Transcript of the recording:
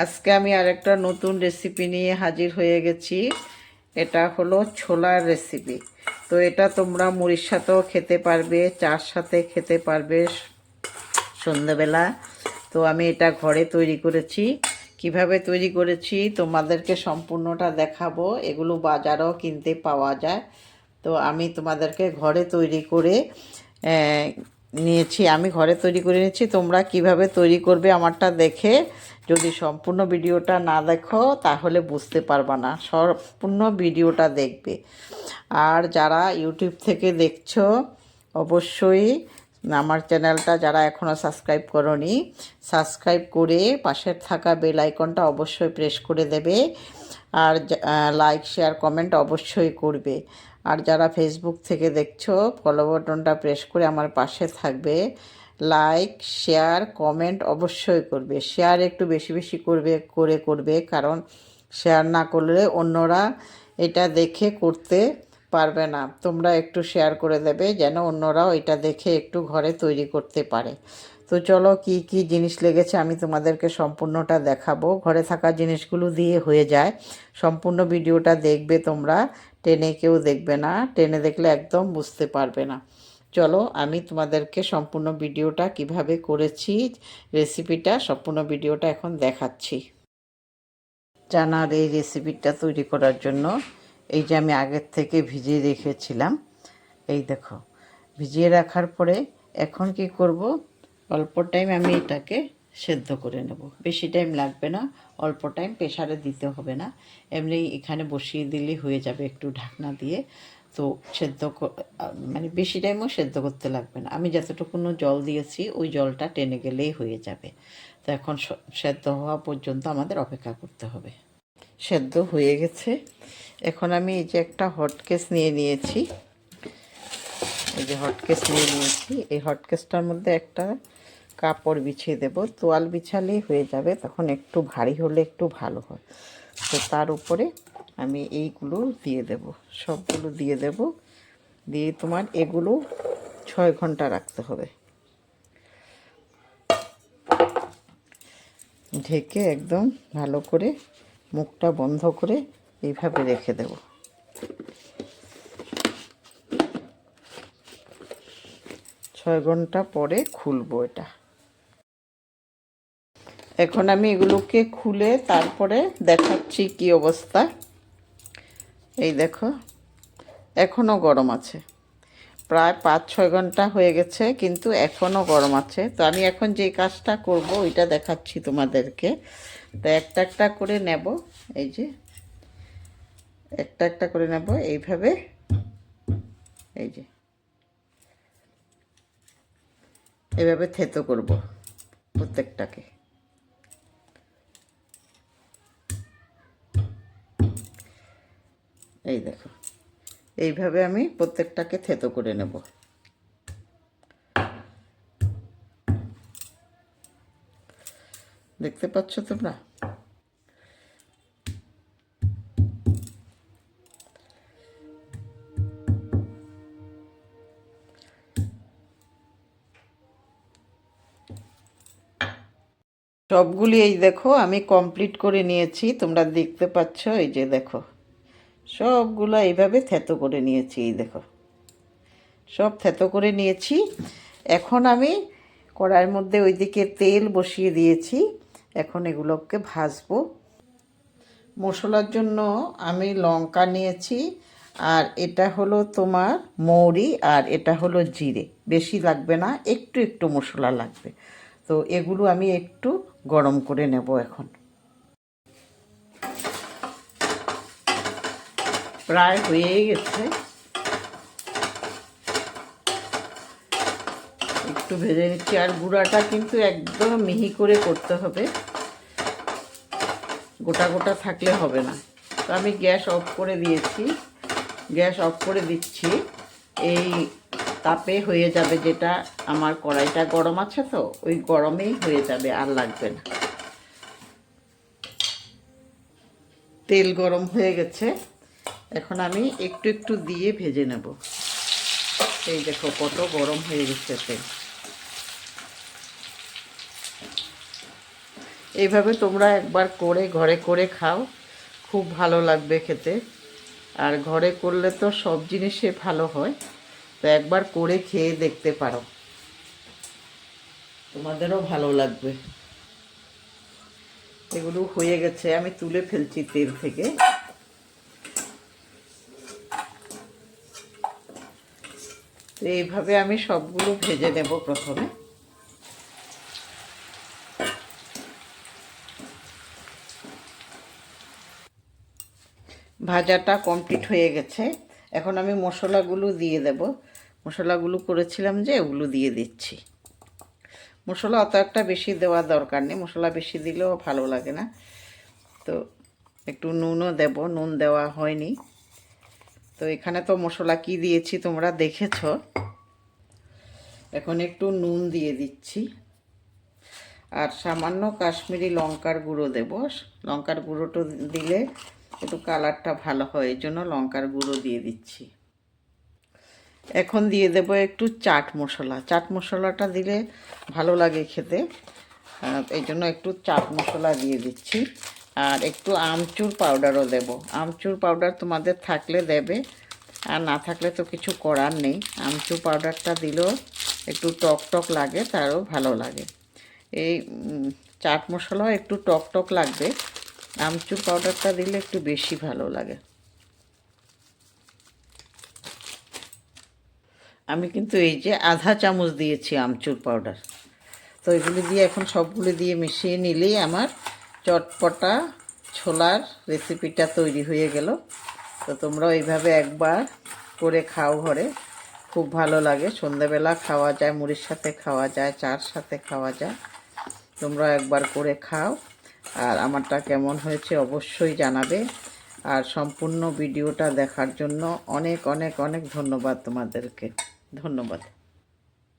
আজকে আমি আরেকটা নতুন রেসিপি নিয়ে হাজির হয়ে গেছি। এটা হলো ছোলার রেসিপি। তো এটা তোমরা মুড়ির সাথেও খেতে পারবে, চার সাথে খেতে পারবে সন্ধ্যাবেলা। তো আমি এটা ঘরে তৈরি করেছি। কিভাবে তৈরি করেছি তোমাদেরকে সম্পূর্ণটা দেখাবো। এগুলো বাজারেও কিনতে পাওয়া যায়। তো আমি তোমাদেরকে ঘরে তৈরি করে নিয়েছি। আমি ঘরে তৈরি করে নিয়েছি। তোমরা কিভাবে তৈরি করবে আমারটা দেখে যদি সম্পূর্ণ ভিডিওটা না দেখো তাহলে বুঝতে পারবা না। সম্পূর্ণ ভিডিওটা দেখবে। আর যারা ইউটিউব থেকে দেখছো অবশ্যই আমার চ্যানেলটা যারা এখনও সাবস্ক্রাইব করোনি সাবস্ক্রাইব করে পাশের থাকা বেল আইকনটা অবশ্যই প্রেস করে দেবে। আর লাইক শেয়ার কমেন্ট অবশ্যই করবে। আর যারা ফেসবুক থেকে দেখছো ফলো বাটনটা প্রেস করে আমার পাশে থাকবে। লাইক শেয়ার কমেন্ট অবশ্যই করবে। শেয়ার একটু বেশি বেশি করবে কারণ শেয়ার না করলে অন্যরা এটা দেখে করতে পারবে না। তোমরা একটু শেয়ার করে দেবে যেন অন্যরাও এটা দেখে একটু ঘরে তৈরি করতে পারে। তো চলো কি কি জিনিস লেগেছে আমি তোমাদেরকে সম্পূর্ণটা দেখাবো। ঘরে থাকা জিনিসগুলো দিয়ে হয়ে যায়। সম্পূর্ণ ভিডিওটা দেখবে তোমরা, টেনে কেউ দেখবে না। টেনে দেখলে একদম বুঝতে পারবে না। চলো আমি তোমাদেরকে সম্পূর্ণ ভিডিওটা কিভাবে করেছি রেসিপিটা সম্পূর্ণ ভিডিওটা এখন দেখাচ্ছি। চানার এই রেসিপিটা তৈরি করার জন্য এই যে আমি আগের থেকে ভিজিয়ে রেখেছিলাম। এই দেখো ভিজিয়ে রাখার পরে এখন কি করব, অল্প টাইম আমি এটাকে সেদ্ধ করে নেব। বেশি টাইম লাগবে না, অল্প টাইম প্রেসারে দিতে হবে না, এমনি এখানে বসিয়ে দিলেই হয়ে যাবে একটু ঢাকনা দিয়ে। তো মানে বেশি টাইমও সেদ্ধ করতে লাগবে না। আমি যতটুকুনো জল দিয়েছি ওই জলটা টেনে গেলেই হয়ে যাবে। তো এখন সেদ্ধ হওয়া পর্যন্ত আমাদের অপেক্ষা করতে হবে। সেদ্ধ হয়ে গেছে। এখন আমি এই যে একটা হটকেস নিয়ে নিয়েছি। এই যে হটকেস নিয়ে নিয়েছি। এই হটকেসটার মধ্যে একটা কাপড় বিছিয়ে দেব। তোয়াল বিছালেই হয়ে যাবে, তখন একটু ভারী হলে একটু ভালো হয়। তো তার উপরে আমি এইগুলো দিয়ে দেব, সবগুলো দিয়ে দেব। দিয়ে তোমার এগুলো 6 ঘন্টা রাখতে হবে। ঢেকে একদম ভালো করে মুখটা বন্ধ করে এইভাবে রেখে দেব। 6 ঘন্টা পরে খুলবো এটা। এখন আমি এগুলোকে খুলে তারপরে দেখাচ্ছি কি অবস্থা। এই দেখো এখনও গরম আছে। প্রায় 5-6 ঘন্টা হয়ে গেছে কিন্তু এখনও গরম আছে। তো আমি এখন যে কাজটা করব ওইটা দেখাচ্ছি তোমাদেরকে। তো একটা একটা করে নেব। এই যে একটা একটা করে নেব এইভাবে। এই যে এইভাবে থেতো করব প্রত্যেকটাকে। এই দেখো এইভাবে আমি প্রত্যেকটাকে থেতো করে নেব। দেখতে পাচ্ছ তোমরা? সবগুলি এই দেখো আমি কমপ্লিট করে নিয়েছি। তোমরা দেখতে পাচ্ছ এই যে দেখো সবগুলো এইভাবে থেতো করে নিয়েছি। এই দেখো সব থেতো করে নিয়েছি। এখন আমি কড়াইয়ের মধ্যে ওইদিকে তেল বসিয়ে দিয়েছি। এখন এগুলোকে ভাজবো। মশলার জন্য আমি লঙ্কা নিয়েছি, আর এটা হলো তোমার মৌরি, আর এটা হলো জিরে। বেশি লাগবে না, একটু একটু মশলা লাগবে। তো এগুলো আমি একটু গরম করে নেব এখন। প্রায় হয়েই গেছে। একটু ভেজে নিচ্ছি। আর গুঁড়াটা কিন্তু একদম মিহি করে করতে হবে, গোটা গোটা থাকলে হবে না। তো আমি গ্যাস অফ করে দিয়েছি, গ্যাস অফ করে দিচ্ছি। এই তাপে হয়ে যাবে, যেটা আমার কড়াইটা গরম আছে তো ওই গরমেই হয়ে যাবে, আর লাগবে না। তেল গরম হয়ে গেছে। এখন আমি একটু একটু দিয়ে ভেজে নেব। এই দেখো কত গরম হয়ে গেছে তেল। এইভাবে তোমরা একবার করে ঘরে করে খাও, খুব ভালো লাগবে খেতে। আর ঘরে করলে তো সব জিনিসে ভালো হয়, তো একবার করে খেয়ে দেখতে পারো, তোমাদেরও ভালো লাগবে। এগুলো হয়ে গেছে, আমি তুলে ফেলছি তেল থেকে। তো এইভাবে আমি সবগুলো ভেজে নেব প্রথমে। ভাজাটা কমপ্লিট হয়ে গেছে, এখন আমি মশলাগুলো দিয়ে দেব। মশলাগুলো করেছিলাম যে ওগুলো দিয়ে দিচ্ছি। মশলা অত একটা বেশি দেওয়ার দরকার নেই, মশলা বেশি দিলেও ভালো লাগে না। তো একটু নুনও দেব, নুন দেওয়া হয়নি। তো এখানে তো মশলা কি দিয়েছি তোমরা দেখেছ। এখন একটু নুন দিয়ে দিচ্ছি, আর সামান্য কাশ্মীরি লঙ্কার গুঁড়ো দেব। লঙ্কার গুঁড়োটা দিলে একটু কালারটা ভালো হয়, এই জন্য লঙ্কার গুঁড়ো দিয়ে দিচ্ছি। এখন দিয়ে দেব একটু চাট মশলা। চাট মশলাটা দিলে ভালো লাগে খেতে, এই জন্য একটু চাট মশলা দিয়ে দিচ্ছি। আর একটু আমচুর পাউডারও দেব। আমচুর পাউডার তোমাদের থাকলে দেবে, আর না থাকলে তো কিছু করার নেই। আমচুর পাউডারটা দিলেও একটু টক টক লাগে, তারও ভালো লাগে। এই চাট মশলাও একটু টক টক লাগবে, আমচুর পাউডারটা দিলে একটু বেশি ভালো লাগে। আমি কিন্তু এই যে আধা চামচ দিয়েছি আমচুর পাউডার। তো এগুলি দিয়ে এখন সবগুলি দিয়ে মিশিয়ে নিলেই আমার চটপটা ছোলার রেসিপিটা তৈরি হয়ে গেল। তো তোমরা এইভাবে একবার করে খাও ঘরে, খুব ভালো লাগে। সন্ধ্যাবেলা খাওয়া যায়, মুড়ির সাথে খাওয়া যায়, চার সাথে খাওয়া যায়। তোমরা একবার করে খাও, আর আমারটা কেমন হয়েছে অবশ্যই জানাবে। আর সম্পূর্ণ ভিডিওটা দেখার জন্য অনেক অনেক অনেক ধন্যবাদ তোমাদেরকে। ধন্যবাদ।